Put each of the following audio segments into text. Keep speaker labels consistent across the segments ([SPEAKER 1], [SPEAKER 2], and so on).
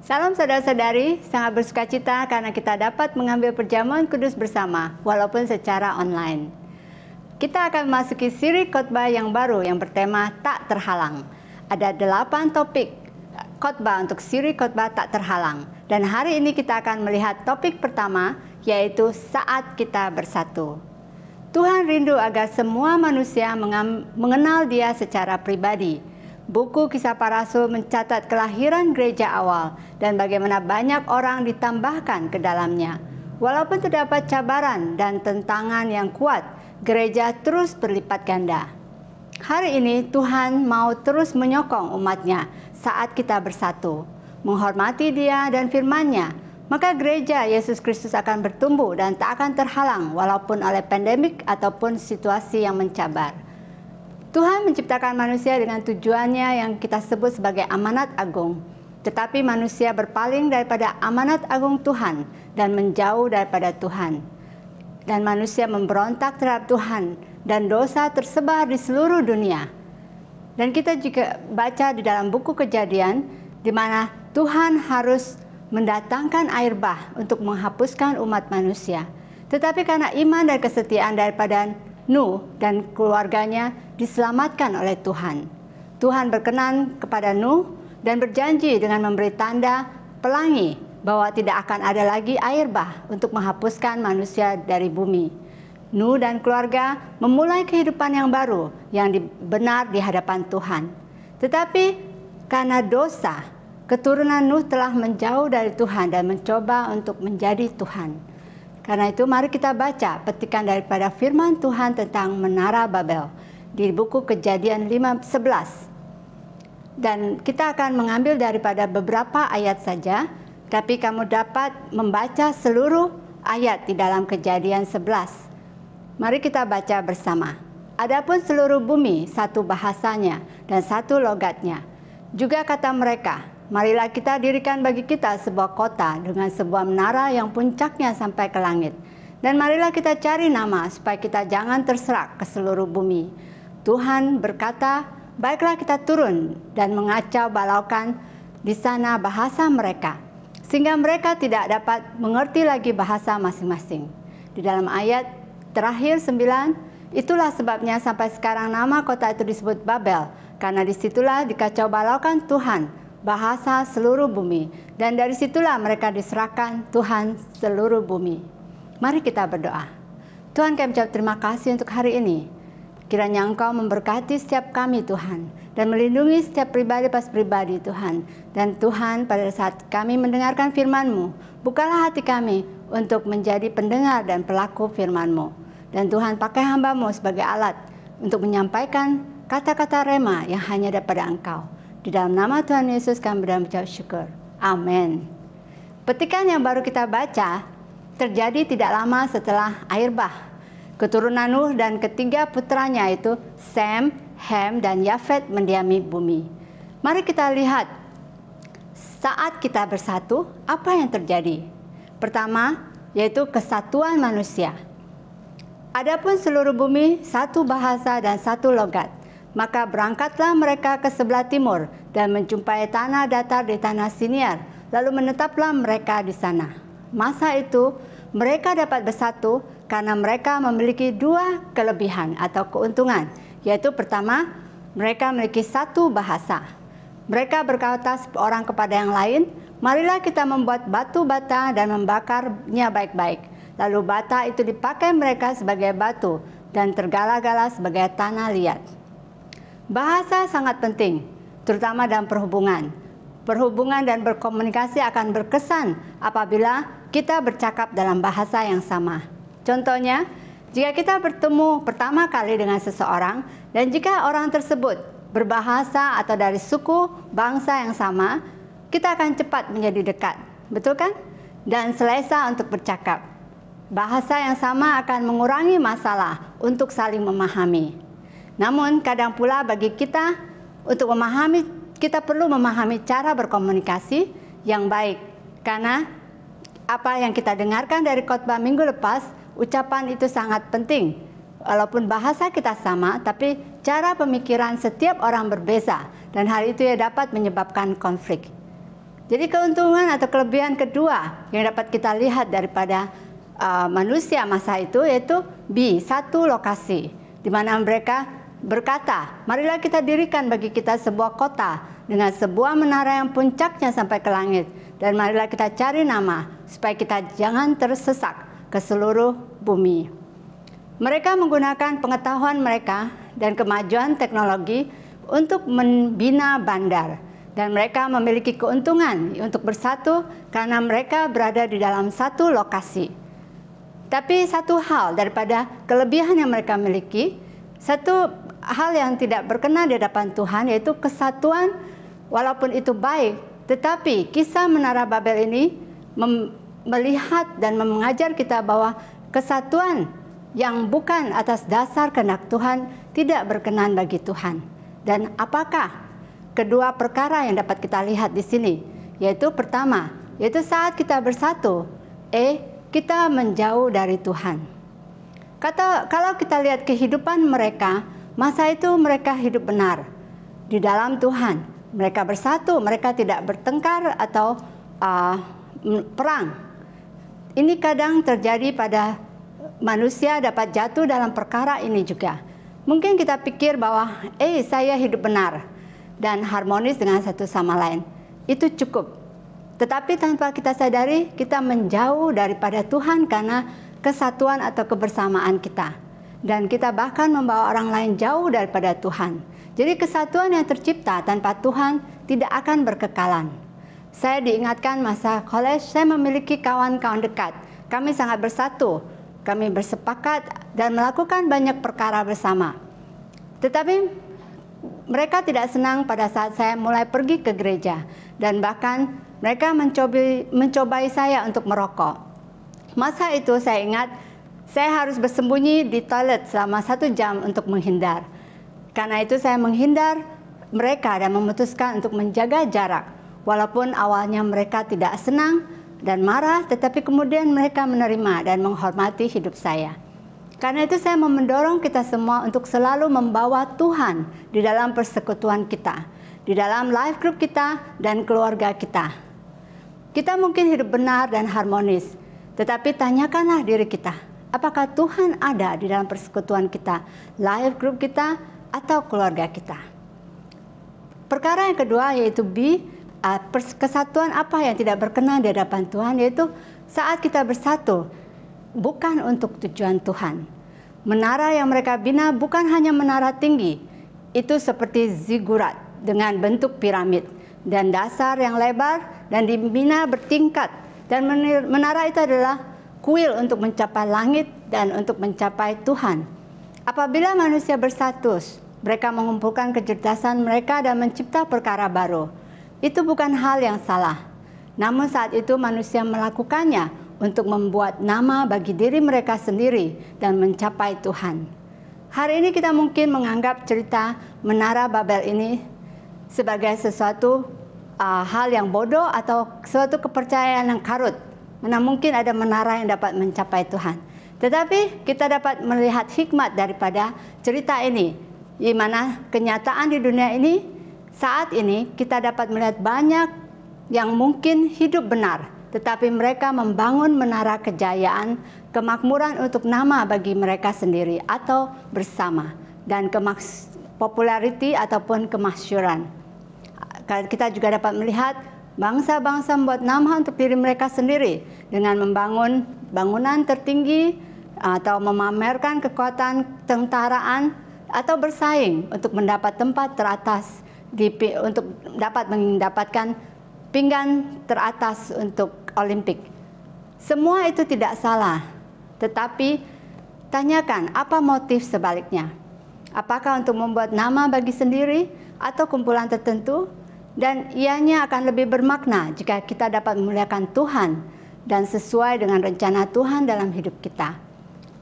[SPEAKER 1] Salam saudara-saudari, sangat bersukacita karena kita dapat mengambil perjamuan kudus bersama, walaupun secara online. Kita akan memasuki siri khotbah yang baru yang bertema Tak Terhalang. Ada 8 topik khotbah untuk siri khotbah Tak Terhalang. Dan hari ini kita akan melihat topik pertama, yaitu Saat Kita Bersatu. Tuhan rindu agar semua manusia mengenal Dia secara pribadi. Buku Kisah Para Rasul mencatat kelahiran gereja awal dan bagaimana banyak orang ditambahkan ke dalamnya. Walaupun terdapat cabaran dan tentangan yang kuat, gereja terus berlipat ganda. Hari ini Tuhan mau terus menyokong umatnya saat kita bersatu, menghormati Dia dan firman-Nya. Maka gereja Yesus Kristus akan bertumbuh dan tak akan terhalang walaupun oleh pandemik ataupun situasi yang mencabar. Tuhan menciptakan manusia dengan tujuannya yang kita sebut sebagai amanat agung. Tetapi manusia berpaling daripada amanat agung Tuhan dan menjauh daripada Tuhan. Dan manusia memberontak terhadap Tuhan dan dosa tersebar di seluruh dunia. Dan kita juga baca di dalam buku Kejadian di mana Tuhan harus mendatangkan air bah untuk menghapuskan umat manusia. Tetapi karena iman dan kesetiaan daripada Nuh dan keluarganya diselamatkan oleh Tuhan. Tuhan berkenan kepada Nuh dan berjanji dengan memberi tanda pelangi bahwa tidak akan ada lagi air bah untuk menghapuskan manusia dari bumi. Nuh dan keluarga memulai kehidupan yang baru yang benar di hadapan Tuhan. Tetapi karena dosa, keturunan Nuh telah menjauh dari Tuhan dan mencoba untuk menjadi Tuhan. Karena itu mari kita baca petikan daripada firman Tuhan tentang Menara Babel di buku Kejadian 5:11. Dan kita akan mengambil daripada beberapa ayat saja, tapi kamu dapat membaca seluruh ayat di dalam Kejadian 11. Mari kita baca bersama. Adapun seluruh bumi satu bahasanya dan satu logatnya. Juga kata mereka, marilah kita dirikan bagi kita sebuah kota dengan sebuah menara yang puncaknya sampai ke langit. Dan marilah kita cari nama supaya kita jangan terserak ke seluruh bumi. Tuhan berkata, baiklah kita turun dan mengacau balaukan di sana bahasa mereka, sehingga mereka tidak dapat mengerti lagi bahasa masing-masing. Di dalam ayat terakhir 9, itulah sebabnya sampai sekarang nama kota itu disebut Babel, karena disitulah dikacau balaukan Tuhan bahasa seluruh bumi, dan dari situlah mereka diserahkan Tuhan seluruh bumi. Mari kita berdoa. Tuhan, kami ucap terima kasih untuk hari ini. Kiranya Engkau memberkati setiap kami Tuhan, dan melindungi setiap pribadi pas pribadi Tuhan. Dan Tuhan, pada saat kami mendengarkan firman-Mu, bukalah hati kami untuk menjadi pendengar dan pelaku firman-Mu. Dan Tuhan, pakai hamba-Mu sebagai alat untuk menyampaikan kata-kata rema yang hanya daripada Engkau. Di dalam nama Tuhan Yesus kami mengucap syukur. Amin. Petikan yang baru kita baca terjadi tidak lama setelah air bah. Keturunan Nuh dan ketiga putranya yaitu Sem, Ham, dan Yafet mendiami bumi. Mari kita lihat saat kita bersatu apa yang terjadi. Pertama yaitu kesatuan manusia. Adapun seluruh bumi satu bahasa dan satu logat. Maka berangkatlah mereka ke sebelah timur dan menjumpai tanah datar di tanah Siniar. Lalu menetaplah mereka di sana. Masa itu mereka dapat bersatu karena mereka memiliki 2 kelebihan atau keuntungan. Yaitu pertama, mereka memiliki satu bahasa. Mereka berkata seorang kepada yang lain, marilah kita membuat batu bata dan membakarnya baik-baik. Lalu bata itu dipakai mereka sebagai batu dan tergala-gala sebagai tanah liat. Bahasa sangat penting, terutama dalam perhubungan. Perhubungan dan berkomunikasi akan berkesan apabila kita bercakap dalam bahasa yang sama. Contohnya, jika kita bertemu pertama kali dengan seseorang dan jika orang tersebut berbahasa atau dari suku bangsa yang sama, kita akan cepat menjadi dekat, betul kan? Dan selesa untuk bercakap. Bahasa yang sama akan mengurangi masalah untuk saling memahami. Namun kadang pula bagi kita untuk memahami, kita perlu memahami cara berkomunikasi yang baik. Karena apa yang kita dengarkan dari khotbah minggu lepas, ucapan itu sangat penting. Walaupun bahasa kita sama, tapi cara pemikiran setiap orang berbeza. Dan hal itu dapat menyebabkan konflik. Jadi keuntungan atau kelebihan kedua yang dapat kita lihat daripada manusia masa itu yaitu B, satu lokasi, di mana mereka berkata, marilah kita dirikan bagi kita sebuah kota dengan sebuah menara yang puncaknya sampai ke langit, dan marilah kita cari nama supaya kita jangan tersesak ke seluruh bumi. Mereka menggunakan pengetahuan mereka dan kemajuan teknologi untuk membina bandar, dan mereka memiliki keuntungan untuk bersatu karena mereka berada di dalam satu lokasi. Tapi satu hal daripada kelebihan yang mereka miliki, satu hal yang tidak berkenan di hadapan Tuhan yaitu kesatuan. Walaupun itu baik, tetapi kisah Menara Babel ini melihat dan mengajar kita bahwa kesatuan yang bukan atas dasar kehendak Tuhan tidak berkenan bagi Tuhan. Dan apakah kedua perkara yang dapat kita lihat di sini? Yaitu pertama, yaitu saat kita bersatu, kita menjauh dari Tuhan. Kalau kita lihat kehidupan mereka, masa itu mereka hidup benar di dalam Tuhan. Mereka bersatu, mereka tidak bertengkar atau perang. Ini kadang terjadi pada manusia dapat jatuh dalam perkara ini juga. Mungkin kita pikir bahwa saya hidup benar dan harmonis dengan satu sama lain. Itu cukup. Tetapi tanpa kita sadari, kita menjauh daripada Tuhan karena kesatuan atau kebersamaan kita. Dan kita bahkan membawa orang lain jauh daripada Tuhan. Jadi kesatuan yang tercipta tanpa Tuhan tidak akan berkekalan. Saya diingatkan masa college, saya memiliki kawan-kawan dekat. Kami sangat bersatu, kami bersepakat dan melakukan banyak perkara bersama. Tetapi mereka tidak senang pada saat saya mulai pergi ke gereja, dan bahkan mereka mencobai saya untuk merokok. Masa itu saya ingat saya harus bersembunyi di toilet selama 1 jam untuk menghindar. Karena itu saya menghindar mereka dan memutuskan untuk menjaga jarak. Walaupun awalnya mereka tidak senang dan marah, tetapi kemudian mereka menerima dan menghormati hidup saya. Karena itu saya mendorong kita semua untuk selalu membawa Tuhan di dalam persekutuan kita, di dalam life group kita dan keluarga kita. Kita mungkin hidup benar dan harmonis, tetapi tanyakanlah diri kita, apakah Tuhan ada di dalam persekutuan kita, life group kita, atau keluarga kita? Perkara yang kedua yaitu B, kesatuan apa yang tidak berkenan di hadapan Tuhan, yaitu saat kita bersatu bukan untuk tujuan Tuhan. Menara yang mereka bina bukan hanya menara tinggi, itu seperti zigurat dengan bentuk piramid dan dasar yang lebar dan dibina bertingkat. Dan menara itu adalah kuil untuk mencapai langit dan untuk mencapai Tuhan. Apabila manusia bersatu, mereka mengumpulkan kecerdasan mereka dan mencipta perkara baru. Itu bukan hal yang salah. Namun saat itu manusia melakukannya untuk membuat nama bagi diri mereka sendiri dan mencapai Tuhan. Hari ini kita mungkin menganggap cerita Menara Babel ini sebagai sesuatu hal yang bodoh atau suatu kepercayaan yang karut. Mana mungkin ada menara yang dapat mencapai Tuhan. Tetapi kita dapat melihat hikmat daripada cerita ini, di mana kenyataan di dunia ini saat ini kita dapat melihat banyak yang mungkin hidup benar, tetapi mereka membangun menara kejayaan, kemakmuran untuk nama bagi mereka sendiri atau bersama, dan popularity ataupun kemasyhuran. Kita juga dapat melihat bangsa-bangsa membuat nama untuk diri mereka sendiri dengan membangun bangunan tertinggi atau memamerkan kekuatan tentaraan atau bersaing untuk mendapat tempat teratas untuk dapat mendapatkan pinggan teratas untuk Olimpik. Semua itu tidak salah, tetapi tanyakan apa motif sebaliknya. Apakah untuk membuat nama bagi sendiri atau kumpulan tertentu? Dan ianya akan lebih bermakna jika kita dapat memuliakan Tuhan dan sesuai dengan rencana Tuhan dalam hidup kita.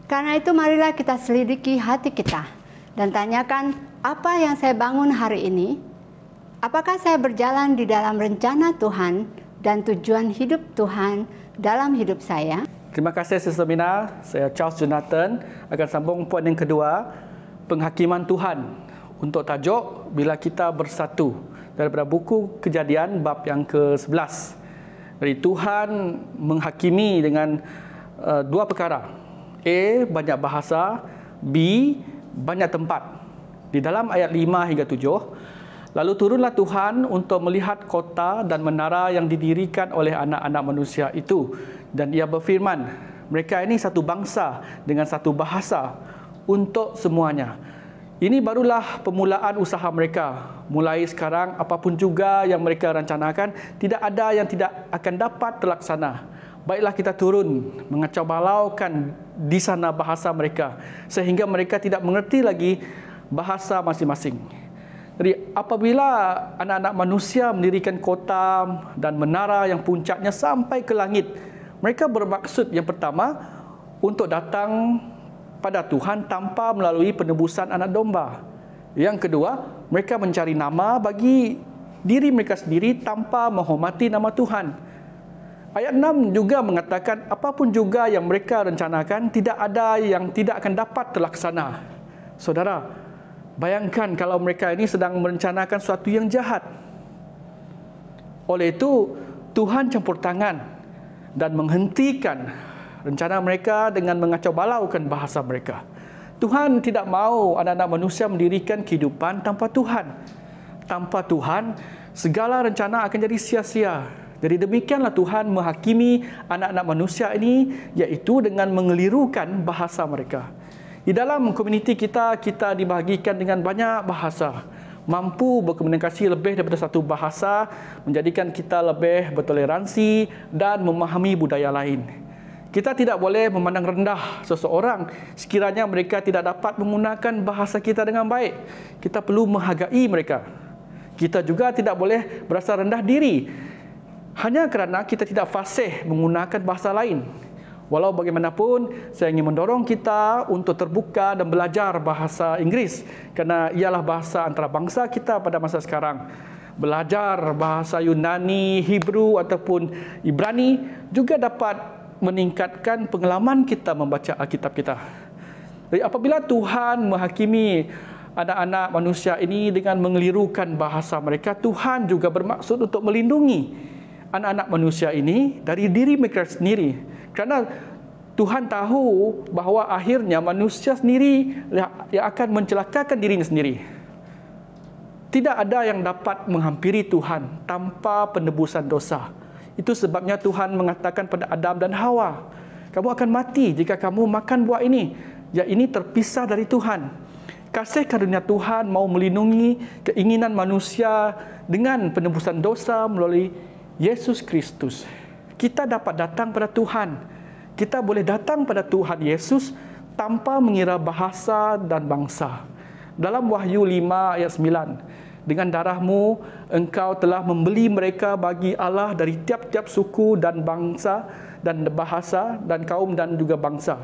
[SPEAKER 1] Karena itu marilah kita selidiki hati kita dan tanyakan, apa yang saya bangun hari ini? Apakah saya berjalan di dalam rencana Tuhan dan tujuan hidup Tuhan dalam hidup saya?
[SPEAKER 2] Terima kasih Sister Mina. Saya Charles Jonathan akan sambung poin yang kedua, penghakiman Tuhan, untuk tajuk bila kita bersatu. daripada buku Kejadian bab yang ke-11. Jadi Tuhan menghakimi dengan dua perkara. A, banyak bahasa. B, banyak tempat. Di dalam ayat 5 hingga 7, lalu turunlah Tuhan untuk melihat kota dan menara yang didirikan oleh anak-anak manusia itu. Dan ia berfirman, mereka ini satu bangsa dengan satu bahasa untuk semuanya. Ini barulah permulaan usaha mereka. Mulai sekarang, apapun juga yang mereka rencanakan, tidak ada yang tidak akan dapat terlaksana. Baiklah kita turun, mengacau balaukan di sana bahasa mereka, sehingga mereka tidak mengerti lagi bahasa masing-masing. Jadi apabila anak-anak manusia mendirikan kota dan menara yang puncaknya sampai ke langit, mereka bermaksud yang pertama untuk datang pada Tuhan tanpa melalui penebusan anak domba. Yang kedua, mereka mencari nama bagi diri mereka sendiri tanpa menghormati nama Tuhan. Ayat 6 juga mengatakan apapun juga yang mereka rencanakan, tidak ada yang tidak akan dapat terlaksana. Saudara, bayangkan kalau mereka ini sedang merencanakan sesuatu yang jahat. Oleh itu, Tuhan campur tangan dan menghentikan rencana mereka dengan mengacau balaukan bahasa mereka. Tuhan tidak mahu anak-anak manusia mendirikan kehidupan tanpa Tuhan. Tanpa Tuhan, segala rencana akan jadi sia-sia. Jadi demikianlah Tuhan menghakimi anak-anak manusia ini, iaitu dengan mengelirukan bahasa mereka. Di dalam komuniti kita, kita dibahagikan dengan banyak bahasa. Mampu berkomunikasi lebih daripada satu bahasa, menjadikan kita lebih bertoleransi dan memahami budaya lain. Kita tidak boleh memandang rendah seseorang sekiranya mereka tidak dapat menggunakan bahasa kita dengan baik. Kita perlu menghargai mereka. Kita juga tidak boleh berasa rendah diri hanya kerana kita tidak fasih menggunakan bahasa lain. Walau bagaimanapun, saya ingin mendorong kita untuk terbuka dan belajar bahasa Inggeris, kerana ialah bahasa antarabangsa kita pada masa sekarang. Belajar bahasa Yunani, Hebrew ataupun Ibrani juga dapat meningkatkan pengalaman kita membaca Alkitab kita. Jadi apabila Tuhan menghakimi anak-anak manusia ini dengan mengelirukan bahasa mereka, Tuhan juga bermaksud untuk melindungi anak-anak manusia ini dari diri mereka sendiri. Kerana Tuhan tahu bahawa akhirnya manusia sendiri yang akan mencelakakan dirinya sendiri. Tidak ada yang dapat menghampiri Tuhan tanpa penebusan dosa. Itu sebabnya Tuhan mengatakan pada Adam dan Hawa, kamu akan mati jika kamu makan buah ini. Ya, ini terpisah dari Tuhan. Kasih karunia Tuhan mau melindungi keinginan manusia dengan penebusan dosa melalui Yesus Kristus. Kita dapat datang pada Tuhan. Kita boleh datang pada Tuhan Yesus tanpa mengira bahasa dan bangsa. Dalam Wahyu 5 ayat 9, dengan darahmu engkau telah membeli mereka bagi Allah dari tiap-tiap suku dan bangsa dan bahasa dan kaum dan juga bangsa.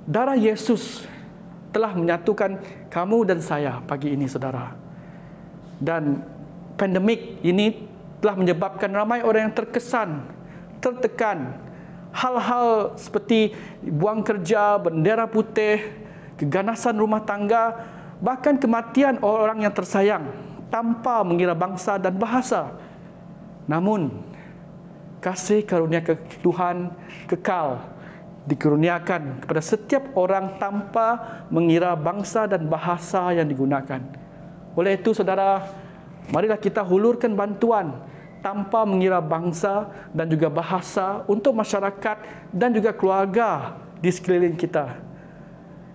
[SPEAKER 2] Darah Yesus telah menyatukan kamu dan saya pagi ini, saudara. Dan pandemik ini telah menyebabkan ramai orang yang terkesan, tertekan. Hal-hal seperti buang kerja, bendera putih, keganasan rumah tangga, bahkan kematian orang yang tersayang tanpa mengira bangsa dan bahasa. Namun, kasih karunia Tuhan kekal dikaruniakan kepada setiap orang tanpa mengira bangsa dan bahasa yang digunakan. Oleh itu, saudara, marilah kita hulurkan bantuan tanpa mengira bangsa dan juga bahasa untuk masyarakat dan juga keluarga di sekeliling kita.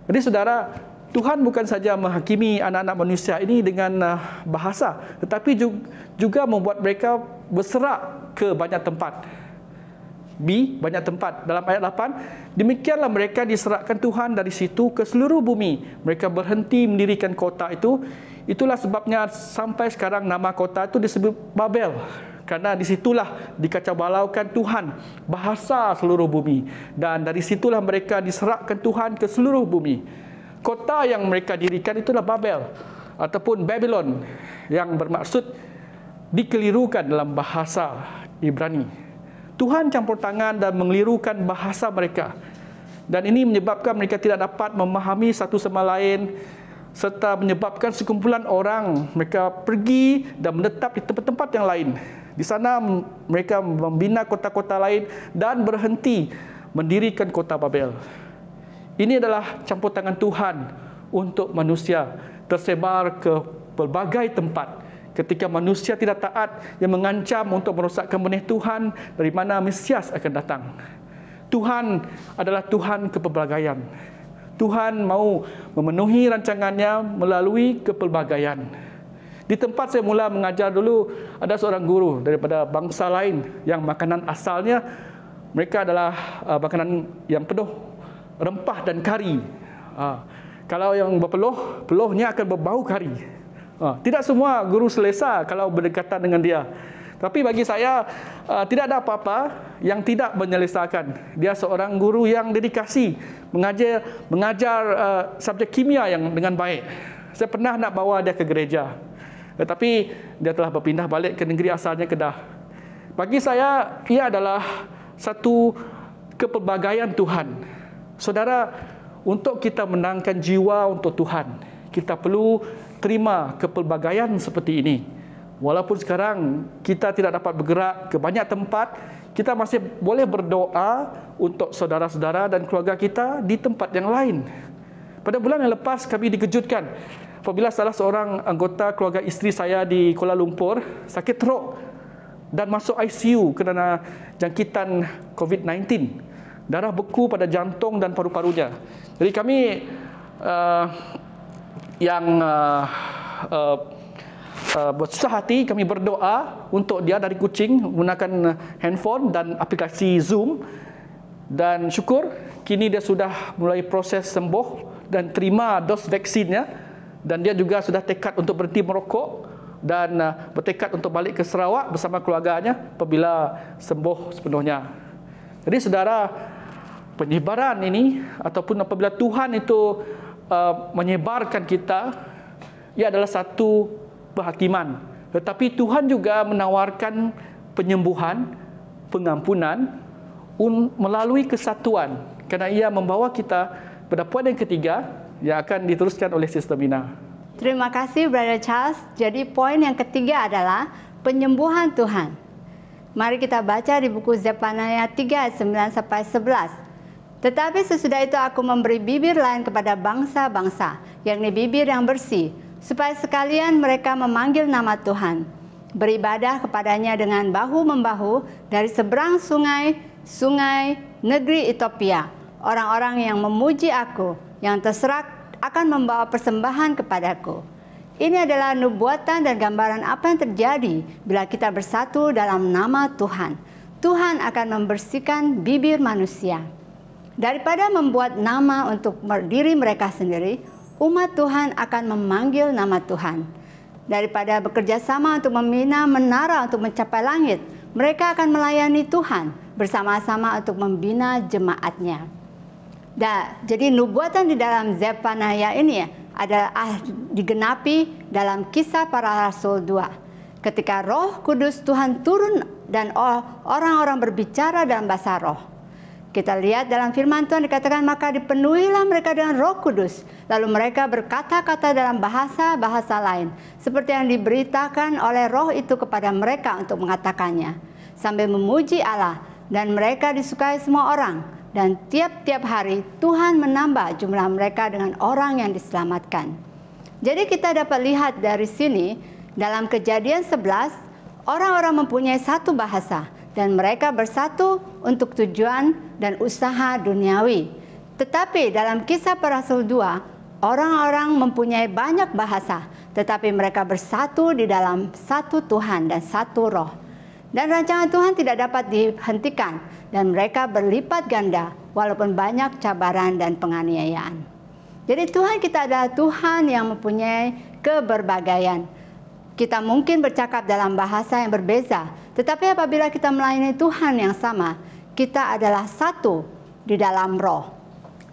[SPEAKER 2] Jadi saudara, Tuhan bukan saja menghakimi anak-anak manusia ini dengan bahasa, tetapi juga membuat mereka berserak ke banyak tempat. B, banyak tempat. Dalam ayat 8, demikianlah mereka diserakkan Tuhan dari situ ke seluruh bumi. Mereka berhenti mendirikan kota itu. Itulah sebabnya sampai sekarang nama kota itu disebut Babel. Karena disitulah dikacaubalaukan Tuhan bahasa seluruh bumi. Dan dari situlah mereka diserakkan Tuhan ke seluruh bumi. Kota yang mereka dirikan itulah Babel ataupun Babylon, yang bermaksud dikelirukan dalam bahasa Ibrani. Tuhan campur tangan dan mengelirukan bahasa mereka. Dan ini menyebabkan mereka tidak dapat memahami satu sama lain serta menyebabkan sekumpulan orang mereka pergi dan menetap di tempat-tempat yang lain. Di sana mereka membina kota-kota lain dan berhenti mendirikan kota Babel. Ini adalah campur tangan Tuhan untuk manusia tersebar ke pelbagai tempat. Ketika manusia tidak taat, yang mengancam untuk merosakkan benih Tuhan, dari mana Mesias akan datang. Tuhan adalah Tuhan kepelbagaian. Tuhan mau memenuhi rancangannya melalui kepelbagaian. Di tempat saya mula mengajar dulu, ada seorang guru daripada bangsa lain yang makanan asalnya mereka adalah makanan yang penuh rempah dan kari. Kalau yang berpeluh, peluhnya akan berbau kari. Tidak semua guru selesa kalau berdekatan dengan dia. Tapi bagi saya, tidak ada apa-apa yang tidak menyelesaikan. Dia seorang guru yang dedikasi, mengajar subjek kimia yang dengan baik. Saya pernah nak bawa dia ke gereja, tetapi dia telah berpindah balik ke negeri asalnya, Kedah. Bagi saya, ia adalah satu kepelbagaian Tuhan. Saudara, untuk kita menangkan jiwa untuk Tuhan, kita perlu terima kepelbagaian seperti ini. Walaupun sekarang kita tidak dapat bergerak ke banyak tempat, kita masih boleh berdoa untuk saudara-saudara dan keluarga kita di tempat yang lain. Pada bulan yang lepas kami dikejutkan apabila salah seorang anggota keluarga isteri saya di Kuala Lumpur sakit teruk dan masuk ICU kerana jangkitan COVID-19. Darah beku pada jantung dan paru-parunya. Jadi kami bersusah hati, kami berdoa untuk dia dari Kuching menggunakan handphone dan aplikasi Zoom, dan syukur kini dia sudah mulai proses sembuh dan terima dos vaksinnya, dan dia juga sudah tekad untuk berhenti merokok dan bertekad untuk balik ke Sarawak bersama keluarganya apabila sembuh sepenuhnya. Jadi saudara, penyebaran ini ataupun apabila Tuhan itu menyebarkan kita, ia adalah satu penghakiman. Tetapi Tuhan juga menawarkan penyembuhan, pengampunan melalui kesatuan. Kerana ia membawa kita pada poin yang ketiga yang akan diteruskan oleh Sister Mina.
[SPEAKER 1] Terima kasih Brother Charles. Jadi poin yang ketiga adalah penyembuhan Tuhan. Mari kita baca di buku Zephaniah 3 ayat 9 sampai 11. Tetapi sesudah itu aku memberi bibir lain kepada bangsa-bangsa, yakni bibir yang bersih, supaya sekalian mereka memanggil nama Tuhan, beribadah kepadanya dengan bahu-membahu dari seberang sungai negeri Ethiopia. Orang-orang yang memuji aku, yang terserak akan membawa persembahan kepadaku. Ini adalah nubuatan dan gambaran apa yang terjadi bila kita bersatu dalam nama Tuhan. Tuhan akan membersihkan bibir manusia. Daripada membuat nama untuk diri mereka sendiri, umat Tuhan akan memanggil nama Tuhan. Daripada bekerja sama untuk membina menara untuk mencapai langit, mereka akan melayani Tuhan bersama-sama untuk membina jemaatnya. Jadi nubuatan di dalam Zephaniah ini adalah digenapi dalam Kisah Para Rasul 2. Ketika Roh Kudus Tuhan turun dan orang-orang berbicara dalam bahasa roh. Kita lihat dalam firman Tuhan dikatakan, maka dipenuhilah mereka dengan Roh Kudus. Lalu mereka berkata-kata dalam bahasa-bahasa lain, seperti yang diberitakan oleh Roh itu kepada mereka untuk mengatakannya, sambil memuji Allah, dan mereka disukai semua orang. Dan tiap-tiap hari Tuhan menambah jumlah mereka dengan orang yang diselamatkan. Jadi kita dapat lihat dari sini, dalam Kejadian 11, orang-orang mempunyai satu bahasa, dan mereka bersatu untuk tujuan dan usaha duniawi. Tetapi dalam Kisah Para Rasul 2, orang-orang mempunyai banyak bahasa, tetapi mereka bersatu di dalam satu Tuhan dan satu roh. Dan rancangan Tuhan tidak dapat dihentikan, dan mereka berlipat ganda walaupun banyak cabaran dan penganiayaan. Jadi Tuhan kita adalah Tuhan yang mempunyai keberbagaian. Kita mungkin bercakap dalam bahasa yang berbeza, tetapi apabila kita melayani Tuhan yang sama, kita adalah satu di dalam roh.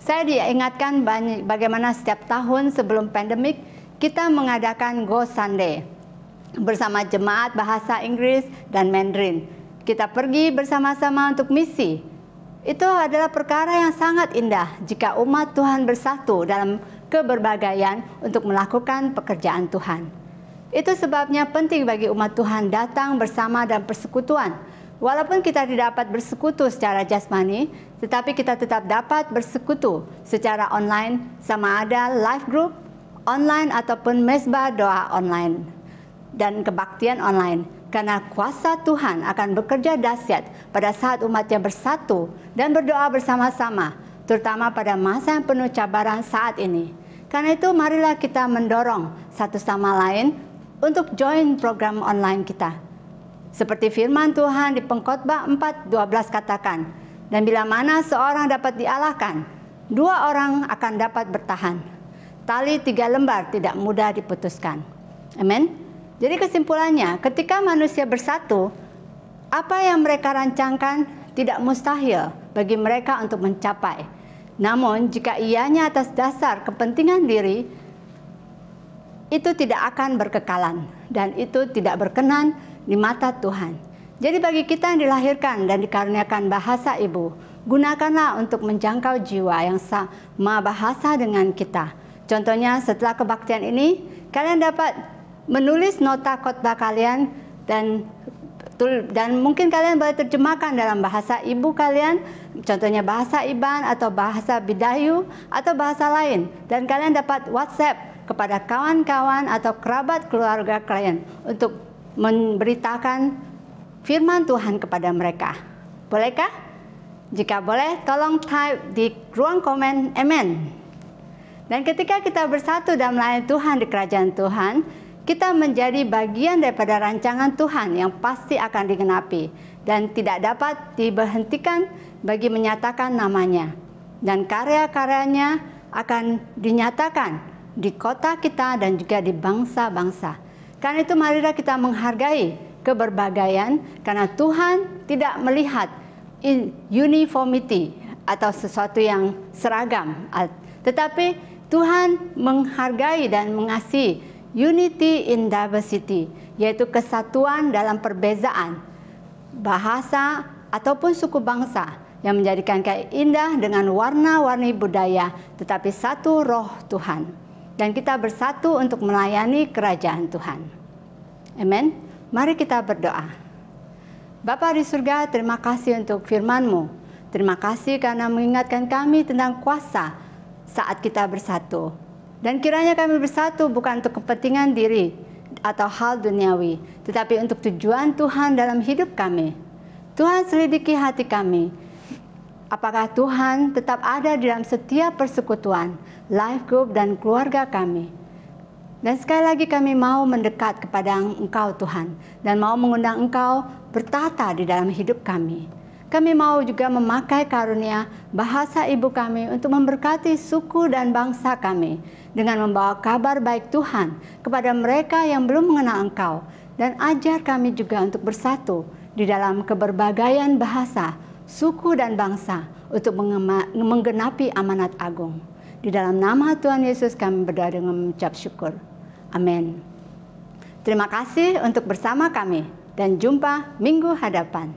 [SPEAKER 1] Saya diingatkan bagaimana setiap tahun sebelum pandemik, kita mengadakan Go Sunday bersama jemaat bahasa Inggris dan Mandarin. Kita pergi bersama-sama untuk misi. Itu adalah perkara yang sangat indah jika umat Tuhan bersatu dalam keberbagaian untuk melakukan pekerjaan Tuhan. Itu sebabnya penting bagi umat Tuhan datang bersama dalam persekutuan. Walaupun kita tidak dapat bersekutu secara jasmani, tetapi kita tetap dapat bersekutu secara online, sama ada live group online ataupun mezbah doa online dan kebaktian online. Karena kuasa Tuhan akan bekerja dahsyat pada saat umatnya bersatu dan berdoa bersama-sama, terutama pada masa yang penuh cabaran saat ini. Karena itu marilah kita mendorong satu sama lain untuk join program online kita. Seperti firman Tuhan di Pengkhotbah 4:12 katakan, dan bila mana seorang dapat dialahkan, 2 orang akan dapat bertahan. Tali 3 lembar tidak mudah diputuskan. Amin. Jadi kesimpulannya, ketika manusia bersatu, apa yang mereka rancangkan tidak mustahil bagi mereka untuk mencapai. Namun, jika ianya atas dasar kepentingan diri, itu tidak akan berkekalan dan itu tidak berkenan di mata Tuhan. Jadi bagi kita yang dilahirkan dan dikaruniakan bahasa ibu, gunakanlah untuk menjangkau jiwa yang sama bahasa dengan kita. Contohnya, setelah kebaktian ini, kalian dapat menulis nota khotbah kalian dan mungkin kalian boleh terjemahkan dalam bahasa ibu kalian, contohnya bahasa Iban atau bahasa Bidayu atau bahasa lain, dan kalian dapat WhatsApp kepada kawan-kawan atau kerabat keluarga kalian untuk memberitakan firman Tuhan kepada mereka. Bolehkah? Jika boleh, tolong type di ruang komen amen. Dan ketika kita bersatu dalam melayani Tuhan di kerajaan Tuhan, kita menjadi bagian daripada rancangan Tuhan yang pasti akan digenapi dan tidak dapat diberhentikan bagi menyatakan namanya. Dan karya-karyanya akan dinyatakan di kota kita dan juga di bangsa-bangsa. Karena itu marilah kita menghargai keberbagaian, karena Tuhan tidak melihat uniformity atau sesuatu yang seragam. Tetapi Tuhan menghargai dan mengasihi unity in diversity, yaitu kesatuan dalam perbezaan bahasa ataupun suku bangsa yang menjadikan kaya indah dengan warna-warni budaya, tetapi satu roh Tuhan. Dan kita bersatu untuk melayani kerajaan Tuhan. Amin. Mari kita berdoa. Bapa di surga, terima kasih untuk firman-Mu. Terima kasih karena mengingatkan kami tentang kuasa saat kita bersatu. Dan kiranya kami bersatu bukan untuk kepentingan diri atau hal duniawi, tetapi untuk tujuan Tuhan dalam hidup kami. Tuhan, selidiki hati kami. Apakah Tuhan tetap ada di dalam setiap persekutuan, life group, dan keluarga kami. Dan sekali lagi kami mau mendekat kepada Engkau Tuhan, dan mau mengundang Engkau bertata di dalam hidup kami. Kami mau juga memakai karunia bahasa ibu kami untuk memberkati suku dan bangsa kami dengan membawa kabar baik Tuhan kepada mereka yang belum mengenal Engkau, dan ajar kami juga untuk bersatu di dalam keberbagaian bahasa, suku dan bangsa untuk menggenapi amanat agung. Di dalam nama Tuhan Yesus kami berdoa dengan mengucap syukur. Amin. Terima kasih untuk bersama kami dan jumpa minggu hadapan.